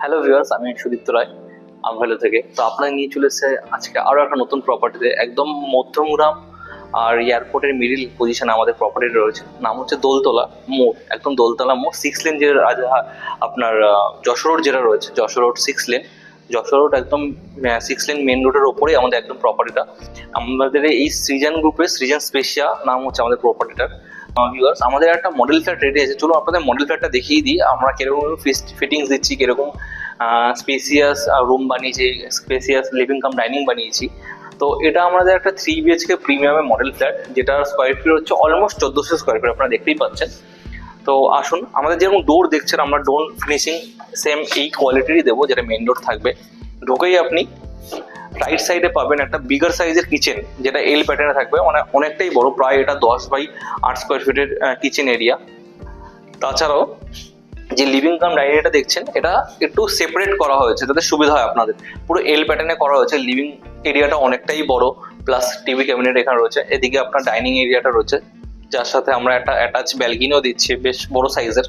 Hello viewers, আমি সুদীপ্ত রায় আমভ্যালি থেকে। তো আপনাকে নিয়ে চলে এসেছে আজকে আরো একটা নতুন প্রপার্টিতে, একদম মধ্যমগ্রাম আর এয়ারপোর্টের মিডিল পজিশনে আমাদের প্রপার্টি রয়েছে। নাম হচ্ছে দোলতলা মোড়, একদম দোলতলা মোড় 6 লেন, যে আপনার যশোর রোড যেটা রয়েছে, Jessore road 6 lane, Jessore road একদম 6 লেন মেন রোডের ওপরেই আমাদের একদম প্রপার্টিটা। আমাদের এই সৃজন গ্রুপের সৃজন স্পেশিয়া নাম হচ্ছে আমাদের প্রপার্টিটার। ভিউয়ার্স, আমাদের একটা মডেল ফ্ল্যাট রেডি আছে, চলুন আপনাদের মডেল ফ্ল্যাটটা দেখিয়ে দিই আমরা কিরকম ফিটিংস দিচ্ছি, কিরকম স্পেসিয়াস রুম বানিয়েছি, স্পেসিয়াস লিভিং কাম ডাইনিং বানিয়েছি। তো এটা আমাদের একটা 3 BHK প্রিমিয়ামের মডেল ফ্ল্যাট, যেটার স্কোয়ার ফিট হচ্ছে অলমোস্ট 1400 স্কোয়ার ফিট, আপনারা দেখতেই পাচ্ছেন। তো আসুন, আমাদের যেরকম ডোর দেখছেন, আমরা ডোর ফিনিশিং সেম এই কোয়ালিটিরই দেবো, যেটা মেন ডোর থাকবে। ঢুকেই আপনি রাইট সাইডে পাবেন একটা বিগার সাইজের কিচেন, যেটা এল প্যাটার্নে থাকবে, মানে অনেকটাই বড়, প্রায় এটা 10x8 স্কোয়ার ফিটের কিচেন এরিয়া। তাছাড়াও যে লিভিং কাম ডাইনিংটা দেখছেন, এটা একটু সেপারেট করা হয়েছে যাতে সুবিধা হয় আপনাদের। পুরো এল প্যাটার্নে করা হয়েছে, লিভিং এরিয়াটা অনেকটাই বড়, প্লাস টিভি ক্যাবিনেট এখানে রয়েছে। এদিকে আপনার ডাইনিং এরিয়াটা রয়েছে, যার সাথে আমরা একটা অ্যাটাচ ব্যালকনিও দিচ্ছি, বেশ বড় সাইজের।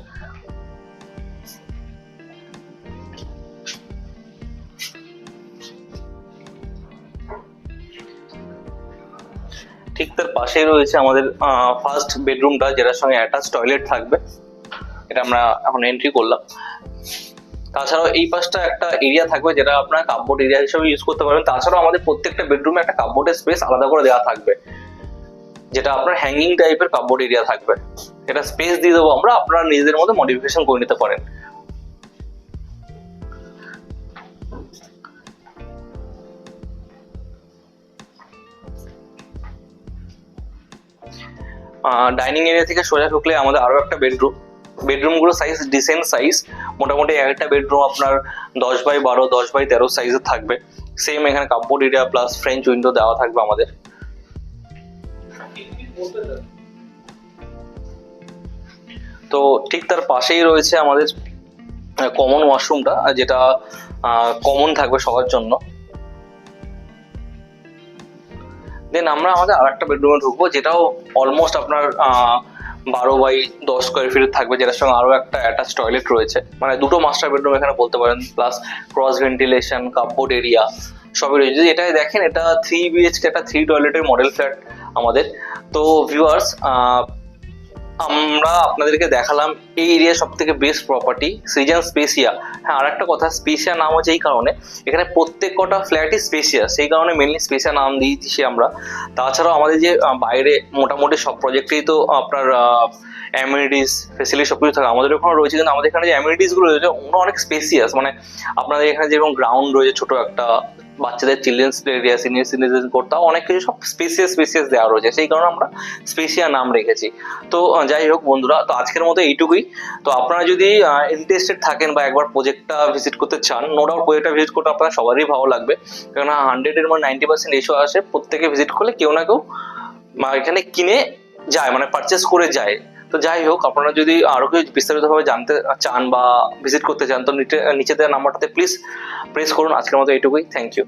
ঠিক তার পাশেই রয়েছে আমাদের ফার্স্ট বেডরুমটা, যেটার সঙ্গে অ্যাটাচ টয়লেট থাকবে। এটা আমরা এখন এন্ট্রি করলাম। তাছাড়াও এই পাশটা একটা এরিয়া থাকবে, যেটা আপনার কাপবোর্ড এরিয়া হিসেবে ইউজ করতে পারবেন। তাছাড়াও আমাদের প্রত্যেকটা বেডরুমে একটা কাপবোর্ডের স্পেস আলাদা করে দেওয়া থাকবে, যেটা আপনার হ্যাঙ্গিং টাইপের কাপবোর্ড এরিয়া থাকবে। এটা স্পেস দিয়ে দেবো আমরা, আপনারা নিজেদের মধ্যে মডিফিকেশন করে নিতে পারেন। ডাইনিং এরিয়া থেকে সোজা ঢুকলে আমাদের আরো একটা বেডরুমগুলো সাইজ ডিসেন্ট সাইজ, মোটামুটি একটা বেডরুম আপনার 10x12, 10x13 সাইজের থাকবে। সেম এখানে cupboard area plus French window দেওয়া থাকবে আমাদের। তো ঠিক তার পাশেই রয়েছে আমাদের কমন ওয়াশরুমটা, যেটা কমন থাকবে সবার জন্য। দেন আমরা আমাদের আর একটা বেডরুমে ঢুকবো, যেটাও অলমোস্ট আপনার 12x10 স্কোয়ার ফিটের থাকবে, যেটার সঙ্গে আরো একটা অ্যাটাচ টয়লেট রয়েছে, মানে দুটো মাস্টার বেডরুম এখানে বলতে পারেন, plus cross ventilation, cupboard area সবই রয়েছে। যদি এটা দেখেন, এটা 3 BHK একটা 3 টয়লেটের মডেল ফ্ল্যাট আমাদের। তো ভিউয়ার্স, আমরা আপনাদেরকে দেখালাম এই এরিয়া সব থেকে বেস্ট প্রপার্টি সৃজন স্পেসিয়া। হ্যাঁ, আর একটা কথা, স্পেসিয়া নাম হচ্ছে এই কারণে, এখানে প্রত্যেক কটা ফ্ল্যাটই স্পেসিয়াস, সেই কারণে মেনলি স্পেসিয়া নাম দিয়েছি আমরা। তাছাড়াও আমাদের যে বাইরে মোটামুটি সব প্রজেক্টেই তো আপনার অ্যামিনিটিস ফেসিলিটি সবকিছু থাকে, আমাদের ওখানে রয়েছে, কিন্তু আমাদের এখানে যে অ্যামিনিটিস গুলো রয়েছে ওগুলো অনেক স্পেসিয়াস। মানে আপনাদের এখানে যেরকম গ্রাউন্ড রয়েছে ছোট একটা, বাচ্চাদের চিলড্রেন্স এরিয়া, সিনিয়র সিটিজেন করতে অনেক কিছু সব স্পেসিয়াস দেওয়া রয়েছে, সেই কারণে আমরা স্পেসিয়া নাম রেখেছি। তো যাই হোক বন্ধুরা, তো আজকের মতো এইটুকুই। তো আপনারা যদি ইন্টারেস্টেড থাকেন বা একবার প্রজেক্টটা ভিজিট করতে চান, নো ডাউট প্রজেক্টটা ভিজিট করতে আপনার সবারই ভালো লাগবে, কেননা 100-এর মধ্যে 90% এসো আসে, প্রত্যেকে ভিজিট করলে কেউ না কেউ এখানে কিনে যায়, মানে পারচেস করে যায়। তো যাই হোক, আপনারা যদি আরো কিছু বিস্তারিতভাবে জানতে চান বা ভিজিট করতে চান, তো নিচে দেওয়া নাম্বারটাতে প্লিজ প্রেস করুন। আজকের মতো এইটুকুই, থ্যাংক ইউ।